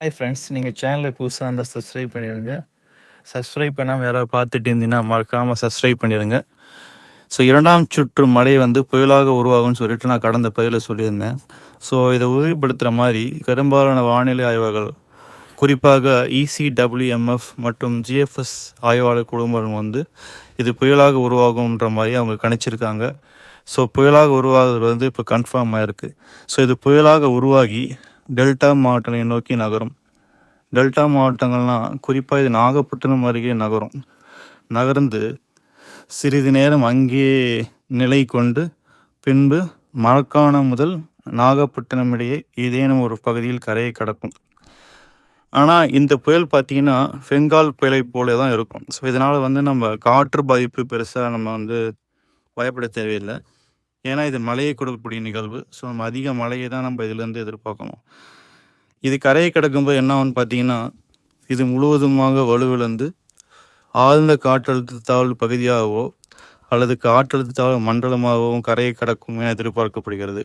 Hi friends, நீங்கள் சேனலை புதுசாக இருந்தால் சப்ஸ்கிரைப் பண்ணிடுங்க. சப்ஸ்கிரைப் பண்ணாமல் யாராவது பார்த்துட்டு இருந்தீங்கன்னா மறக்காமல் சப்ஸ்கிரைப் பண்ணிடுங்க. ஸோ 2ஆம் சுற்று மழை வந்து புயலாக உருவாகும்னு சொல்லிட்டு நான் கடந்த பதிவில் சொல்லியிருந்தேன். ஸோ இதை உறுதிப்படுத்துகிற மாதிரி பெரும்பாலான வானிலை ஆய்வுகள், குறிப்பாக ECWMF மற்றும் GFS ஆய்வாளர் குழுமம் வந்து இது புயலாக உருவாகும்ன்ற மாதிரி அவங்க கணிச்சிருக்காங்க. ஸோ புயலாக உருவாகிறது வந்து இப்போ கன்ஃபார்ம் ஆகிருக்கு. ஸோ இது புயலாக உருவாகி டெல்டா மாவட்டங்களை நோக்கி நகரும். டெல்டா மாவட்டங்கள்லாம் குறிப்பாக இது நாகப்பட்டினம் அருகே நகர்ந்து சிறிது நேரம் அங்கேயே நிலை கொண்டு பின்பு மரக்காணம் முதல் நாகப்பட்டினம் இடையே ஏதேனும் ஒரு பகுதியில் கரையை கடக்கும். ஆனால் இந்த புயல் பார்த்திங்கன்னா பெங்கால் புயலை போல தான் இருக்கும். ஸோ இதனால் வந்து நம்ம காற்று பாதிப்பு பெருசாக நம்ம வந்து பயப்பட தேவையில்லை. ஏன்னா இது மழையை கொடுக்கக்கூடிய நிகழ்வு. ஸோ நம்ம அதிக மழையை தான் நம்ம இதிலேருந்து எதிர்பார்க்கணும். இது கரையை கடக்கும்போது என்ன ஆகும்னு பார்த்தீங்கன்னா, இது முழுவதுமாக வலுவிழந்து ஆழ்ந்த காற்றழுத்த தாழ்வு பகுதியாகவோ அல்லது காற்றழுத்த தாழ்வு மண்டலமாகவும் கரையை கடக்கும் என எதிர்பார்க்கப்படுகிறது.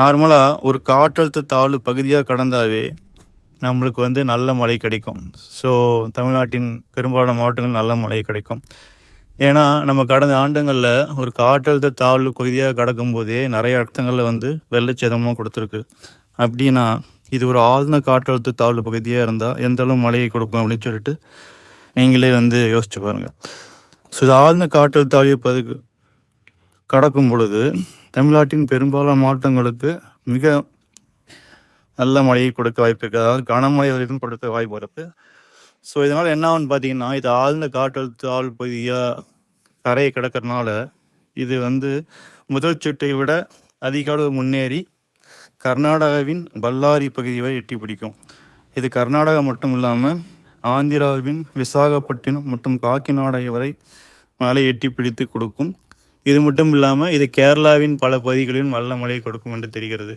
நார்மலாக ஒரு காற்றழுத்த தாழ்வு பகுதியாக கடந்தாவே நம்மளுக்கு வந்து நல்ல மழை கிடைக்கும். ஸோ தமிழ்நாட்டின் பெரும்பாலான மாவட்டங்கள் நல்ல மழை கிடைக்கும். ஏன்னா நம்ம கடந்த ஆண்டுகளில் ஒரு காற்றழுத்த தாழ்வு பகுதியாக கடக்கும் போதே நிறைய இடத்துங்களில் வந்து வெள்ளச்சேதமும் கொடுத்துருக்கு. அப்படின்னா இது ஒரு ஆழ்ந்த காற்றழுத்த தாழ்வு பகுதியாக இருந்தால் எந்த அளவு மழையை கொடுக்கும் அப்படின்னு சொல்லிட்டு நீங்களே வந்து யோசிச்சு பாருங்கள். ஸோ இது ஆழ்ந்த காற்றழுத்த தாழ்வு பகுதி கடக்கும் பொழுது தமிழ்நாட்டின் பெரும்பாலான மாவட்டங்களுக்கு மிக நல்ல மழையை கொடுக்க வாய்ப்பு இருக்குது. அதாவது கனமழை வரைக்கும் கொடுக்க வாய்ப்பு இருக்குது. ஸோ இதனால் என்ன ஆகுன்னு பார்த்தீங்கன்னா, இது ஆழ்ந்த காற்றழுத்த தாழ்வு பகுதியாக கரையை கிடக்கிறதுனால இது வந்து முதல் சுற்றை விட அதிக அளவு முன்னேறி கர்நாடகாவின் பல்லாரி பகுதியை எட்டி பிடிக்கும். இது கர்நாடகா மட்டும் இல்லாமல் ஆந்திராவின் விசாகப்பட்டினம் மற்றும் காக்கிநாடா வரை மழை எட்டி பிடித்து கொடுக்கும். இது மட்டும் இல்லாமல் இது கேரளாவின் பல பகுதிகளிலும் நல்ல மழை கொடுக்கும் என்று தெரிகிறது.